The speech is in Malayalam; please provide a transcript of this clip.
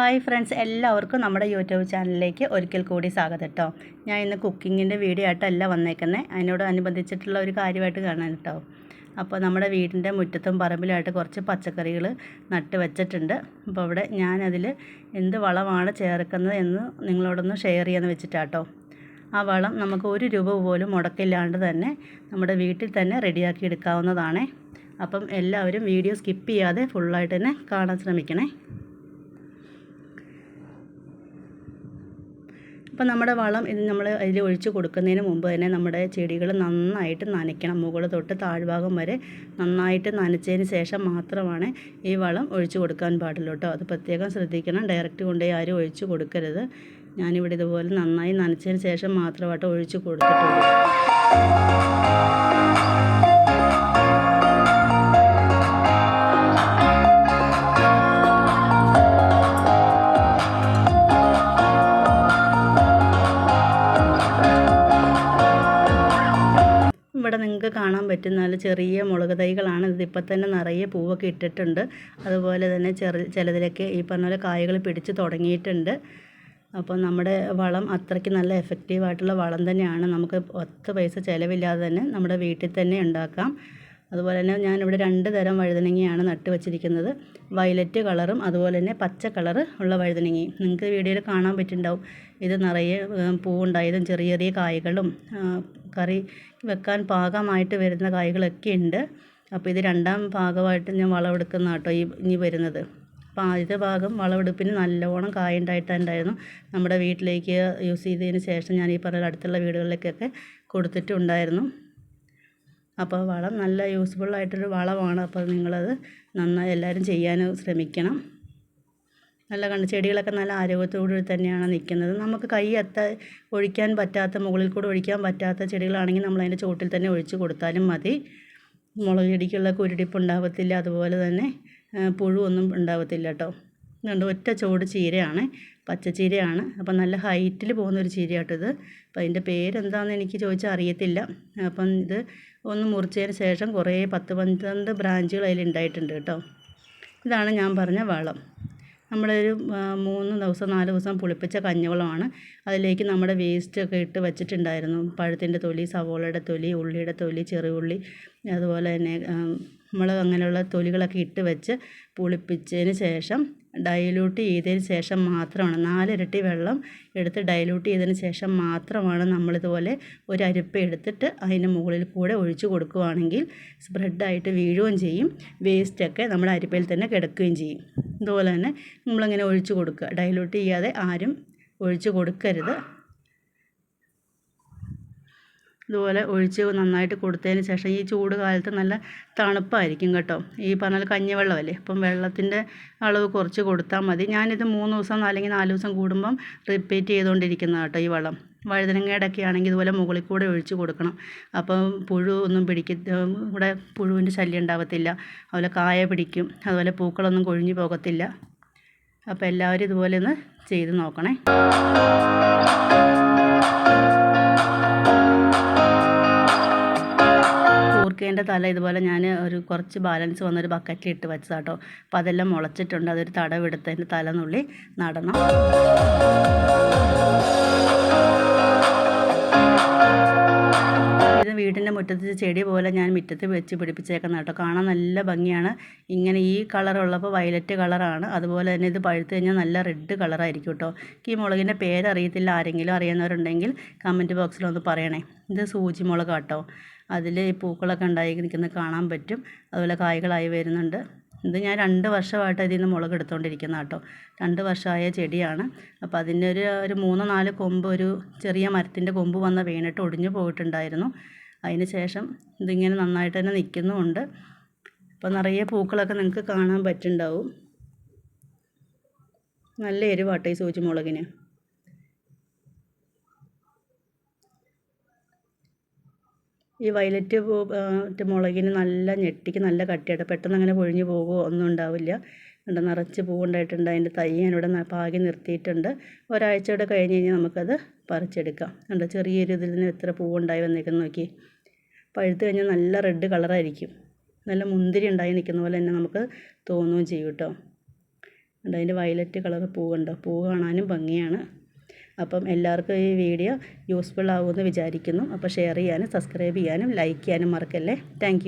ഹായ് ഫ്രണ്ട്സ്, എല്ലാവർക്കും നമ്മുടെ യൂട്യൂബ് ചാനലിലേക്ക് ഒരിക്കൽ കൂടി സ്വാഗതം കേട്ടോ. ഞാൻ ഇന്ന് കുക്കിങ്ങിൻ്റെ വീഡിയോ ആയിട്ടല്ല വന്നേക്കുന്നത്, അതിനോട് അനുബന്ധിച്ചിട്ടുള്ള ഒരു കാര്യമായിട്ട് കാണാൻ കേട്ടോ. അപ്പോൾ നമ്മുടെ വീടിൻ്റെ മുറ്റത്തും പറമ്പിലായിട്ട് കുറച്ച് പച്ചക്കറികൾ നട്ട് വെച്ചിട്ടുണ്ട്. അപ്പോൾ അവിടെ ഞാനതിൽ എന്ത് വളമാണ് ചേർക്കുന്നത് എന്ന് നിങ്ങളോടൊന്ന് ഷെയർ ചെയ്യാമെന്ന് വെച്ചിട്ടാട്ടോ. ആ വളം നമുക്ക് 1 രൂപ പോലും മുടക്കില്ലാണ്ട് തന്നെ നമ്മുടെ വീട്ടിൽ തന്നെ റെഡിയാക്കി എടുക്കാവുന്നതാണ്. അപ്പം എല്ലാവരും വീഡിയോ സ്കിപ്പ് ചെയ്യാതെ ഫുള്ളായിട്ട് തന്നെ കാണാൻ ശ്രമിക്കണേ. അപ്പോൾ നമ്മുടെ വളം ഇത് നമ്മൾ അതിൽ ഒഴിച്ച് കൊടുക്കുന്നതിന് മുമ്പ് തന്നെ നമ്മുടെ ചെടികൾ നന്നായിട്ട് നനയ്ക്കണം. മുകൾ തൊട്ട് താഴ്ഭാഗം വരെ നന്നായിട്ട് നനച്ചതിന് ശേഷം മാത്രമാണ് ഈ വളം ഒഴിച്ച് കൊടുക്കാൻ പാടുള്ളൂ കേട്ടോ. അത് പ്രത്യേകം ശ്രദ്ധിക്കണം. ഡയറക്റ്റ് കൊണ്ടുപോയി ആരും ഒഴിച്ച് കൊടുക്കരുത്. ഞാനിവിടെ ഇതുപോലെ നന്നായി നനച്ചതിന് ശേഷം മാത്രമായിട്ട് ഒഴിച്ച് കൊടുത്തിട്ടുള്ളൂ. ഇവിടെ നിങ്ങൾക്ക് കാണാൻ പറ്റുന്ന നല്ല ചെറിയ മുളക് തൈകളാണ്. ഇതിപ്പോൾ തന്നെ നിറയെ പൂവൊക്കെ ഇട്ടിട്ടുണ്ട്. അതുപോലെ തന്നെ ചിലതിലൊക്കെ ഈ പറഞ്ഞ പോലെ കായകൾ പിടിച്ച് തുടങ്ങിയിട്ടുണ്ട്. അപ്പോൾ നമ്മുടെ വളം അത്രയ്ക്ക് നല്ല എഫക്റ്റീവായിട്ടുള്ള വളം തന്നെയാണ്. നമുക്ക് 10 പൈസ ചിലവില്ലാതെ തന്നെ നമ്മുടെ വീട്ടിൽ തന്നെ ഉണ്ടാക്കാം. അതുപോലെ തന്നെ ഞാനിവിടെ 2 തരം വഴുതനങ്ങയാണ് നട്ട് വച്ചിരിക്കുന്നത്. വയലറ്റ് കളറും അതുപോലെ തന്നെ പച്ച കളറ് ഉള്ള വഴുതനങ്ങയും. നിങ്ങൾക്ക് വീഡിയോയിൽ കാണാൻ പറ്റുന്നുണ്ടാവും. ഇത് നിറയെ പൂവുണ്ടായതും ചെറിയ ചെറിയ കായ്കളും കറി വെക്കാൻ പാകമായിട്ട് വരുന്ന കായ്കളൊക്കെ ഉണ്ട്. അപ്പോൾ ഇത് 2ാം ഭാഗമായിട്ട് ഞാൻ വളമെടുക്കുന്ന കേട്ടോ ഇനി വരുന്നത്. അപ്പോൾ ആദ്യത്തെ ഭാഗം വളമെടുപ്പിന് നല്ലോണം കായ ഉണ്ടായിട്ടുണ്ടായിരുന്നു. നമ്മുടെ വീട്ടിലേക്ക് യൂസ് ചെയ്തതിന് ശേഷം ഞാൻ ഈ പറഞ്ഞ അടുത്തുള്ള വീടുകളിലേക്കൊക്കെ കൊടുത്തിട്ടുണ്ടായിരുന്നു. അപ്പോൾ വളം നല്ല യൂസ്ഫുള്ളായിട്ടൊരു വളമാണ്. അപ്പോൾ നിങ്ങളത് നന്നായി എല്ലാവരും ചെയ്യാൻ ശ്രമിക്കണം. നല്ല ചെടികളൊക്കെ നല്ല ആരോഗ്യത്തോടു തന്നെയാണ് നിൽക്കുന്നത്. നമുക്ക് ഒഴിക്കാൻ പറ്റാത്ത, മുകളിൽ കൂടെ ഒഴിക്കാൻ പറ്റാത്ത ചെടികളാണെങ്കിൽ നമ്മൾ അതിൻ്റെ ചോട്ടിൽ തന്നെ ഒഴിച്ച് കൊടുത്താലും മതി. മുളക് ചെടിക്കുള്ള കുരുടിപ്പ് ഉണ്ടാകത്തില്ല. അതുപോലെ തന്നെ പുഴുവൊന്നും ഉണ്ടാകത്തില്ല കേട്ടോ. ഇതുകൊണ്ട് ഒറ്റ ചോട് ചീരയാണ്, പച്ചച്ചീരയാണ്. അപ്പം നല്ല ഹൈറ്റിൽ പോകുന്നൊരു ചീരയാട്ടോ ഇത്. അപ്പം അതിൻ്റെ പേരെന്താണെന്ന് എനിക്ക് ചോദിച്ചാൽ അറിയത്തില്ല. അപ്പം ഇത് ഒന്ന് മുറിച്ചതിന് ശേഷം കുറേ 10-12 ബ്രാഞ്ചുകൾ അതിലുണ്ടായിട്ടുണ്ട് കേട്ടോ. ഇതാണ് ഞാൻ പറഞ്ഞ വളം. നമ്മളൊരു 3 ദിവസം 4 ദിവസം പുളിപ്പിച്ച കഞ്ഞിവെള്ളമാണ്. അതിലേക്ക് നമ്മുടെ വേസ്റ്റൊക്കെ ഇട്ട് വെച്ചിട്ടുണ്ടായിരുന്നു. പഴത്തിൻ്റെ തൊലി, സവോളയുടെ തൊലി, ഉള്ളിയുടെ തൊലി, ചെറിയുള്ളി, അതുപോലെ തന്നെ മുളക്, അങ്ങനെയുള്ള തൊലികളൊക്കെ ഇട്ട് വെച്ച് പുളിപ്പിച്ചതിന് ശേഷം ഡൈല്യൂട്ട് ചെയ്തതിന് ശേഷം മാത്രമാണ്, 4 ഇരട്ടി വെള്ളം എടുത്ത് ഡൈല്യൂട്ട് ചെയ്തതിന് ശേഷം മാത്രമാണ് നമ്മളിതുപോലെ ഒരു അരിപ്പ എടുത്തിട്ട് അതിന് മുകളിൽ കൂടെ ഒഴിച്ച് കൊടുക്കുകയാണെങ്കിൽ സ്പ്രെഡായിട്ട് വീഴുകയും ചെയ്യും. വേസ്റ്റൊക്കെ നമ്മുടെ അരിപ്പയിൽ തന്നെ കിടക്കുകയും ചെയ്യും. ഇതുപോലെ തന്നെ നമ്മളിങ്ങനെ ഒഴിച്ച് കൊടുക്കുക. ഡൈല്യൂട്ട് ചെയ്യാതെ ആരും ഒഴിച്ച് കൊടുക്കരുത്. ഇതുപോലെ ഒഴിച്ച് നന്നായിട്ട് കൊടുത്തതിന് ശേഷം ഈ ചൂട് കാലത്ത് നല്ല തണുപ്പായിരിക്കും കേട്ടോ. ഈ പറഞ്ഞാൽ കഞ്ഞിവെള്ളമല്ലേ, അപ്പം വെള്ളത്തിൻ്റെ അളവ് കുറച്ച് കൊടുത്താൽ മതി. ഞാനിത് 3 ദിവസം അല്ലെങ്കിൽ 4 ദിവസം കൂടുമ്പം റിപ്പീറ്റ് ചെയ്തുകൊണ്ടിരിക്കുന്ന കേട്ടോ ഈ വെള്ളം. വഴുതനങ്ങയുടെ ഒക്കെ ആണെങ്കിൽ ഇതുപോലെ മുകളിൽ കൂടെ ഒഴിച്ച് കൊടുക്കണം. അപ്പം പുഴു ഒന്നും ഇവിടെ പുഴുവിൻ്റെ ശല്യം ഉണ്ടാകത്തില്ല. അതുപോലെ കായ പിടിക്കും. അതുപോലെ പൂക്കളൊന്നും കൊഴിഞ്ഞു പോകത്തില്ല. അപ്പോൾ എല്ലാവരും ഇതുപോലെ ഒന്ന് ചെയ്ത് നോക്കണേ. കൂർക്കേൻ്റെ തല ഇതുപോലെ ഞാൻ കുറച്ച് ബാലൻസ് വന്നൊരു ബക്കറ്റിൽ ഇട്ട് വെച്ചതാട്ടോ. അപ്പോൾ അതെല്ലാം മുളച്ചിട്ടുണ്ട്. അതൊരു തടവെടുത്ത് അതിൻ്റെ തലനുള്ളി നടണം. ഇത് വീടിൻ്റെ മുറ്റത്ത് ചെടി പോലെ ഞാൻ മുറ്റത്ത് വെച്ച് പിടിപ്പിച്ചേക്കുന്ന കേട്ടോ. കാണാൻ നല്ല ഭംഗിയാണ്. ഇങ്ങനെ ഈ കളറുള്ളപ്പോൾ വയലറ്റ് കളറാണ്. അതുപോലെ തന്നെ ഇത് പഴുത്ത് കഴിഞ്ഞാൽ നല്ല റെഡ് കളറായിരിക്കും കേട്ടോ. ഈ മുളകിൻ്റെ പേരറിയത്തില്ല. ആരെങ്കിലും അറിയുന്നവരുണ്ടെങ്കിൽ കമൻറ്റ് ബോക്സിലൊന്ന് പറയണേ. ഇത് സൂചി മുളക് കേട്ടോ. അതിൽ ഈ പൂക്കളൊക്കെ ഉണ്ടായി നിൽക്കുന്നത് കാണാൻ പറ്റും. അതുപോലെ കായ്കളായി വരുന്നുണ്ട്. ഇത് ഞാൻ 2 വർഷമായിട്ട് ഇതിൽ നിന്ന് മുളക് എടുത്തുകൊണ്ടിരിക്കുന്ന കേട്ടോ. 2 വർഷമായ ചെടിയാണ്. അപ്പോൾ അതിൻ്റെ ഒരു 3-4 കൊമ്പ്, ഒരു ചെറിയ മരത്തിൻ്റെ കൊമ്പ് വന്ന് വീണിട്ട് ഒടിഞ്ഞു പോയിട്ടുണ്ടായിരുന്നു. അതിന് ശേഷം ഇതിങ്ങനെ നന്നായിട്ട് തന്നെ നിൽക്കുന്നുമുണ്ട്. അപ്പോൾ നിറയെ പൂക്കളൊക്കെ നിങ്ങൾക്ക് കാണാൻ പറ്റുന്നുണ്ടാവും. നല്ല എരിവാട്ടോ ഈ സൂചി മുളകിന്. ഈ വയലറ്റ് മുളകിന് നല്ല ഞെട്ടിക്ക് നല്ല കട്ടിയായിട്ട് പെട്ടെന്ന് അങ്ങനെ പൊഴിഞ്ഞു പോകുമോ ഒന്നും ഉണ്ടാവില്ല. കണ്ടോ, നിറച്ച് പൂവുണ്ടായിട്ടുണ്ട്. അതിൻ്റെ തൈ ഞാനിവിടെ പാകി നിർത്തിയിട്ടുണ്ട്. ഒരാഴ്ചയോടെ കഴിഞ്ഞ് കഴിഞ്ഞാൽ നമുക്കത് പറിച്ചെടുക്കാം. കണ്ടോ, ചെറിയൊരു ഇതിൽ നിന്ന് എത്ര പൂവുണ്ടായി വന്നേക്കുന്നു നോക്കി. പഴുത്ത് കഴിഞ്ഞാൽ നല്ല റെഡ് കളറായിരിക്കും. നല്ല മുന്തിരി ഉണ്ടായി നിൽക്കുന്ന പോലെ തന്നെ നമുക്ക് തോന്നുകയും ചെയ്യും കേട്ടോ. ഉണ്ട്. അതിൻ്റെ വയലറ്റ് കളർ പൂവുണ്ടോ, പൂ കാണാനും ഭംഗിയാണ്. അപ്പം എല്ലാവർക്കും ഈ വീഡിയോ യൂസ്ഫുൾ ആകുമെന്ന് വിചാരിക്കുന്നു. അപ്പോൾ ഷെയർ ചെയ്യാനും സബ്സ്ക്രൈബ് ചെയ്യാനും ലൈക്ക് ചെയ്യാനും മറക്കല്ലേ. താങ്ക്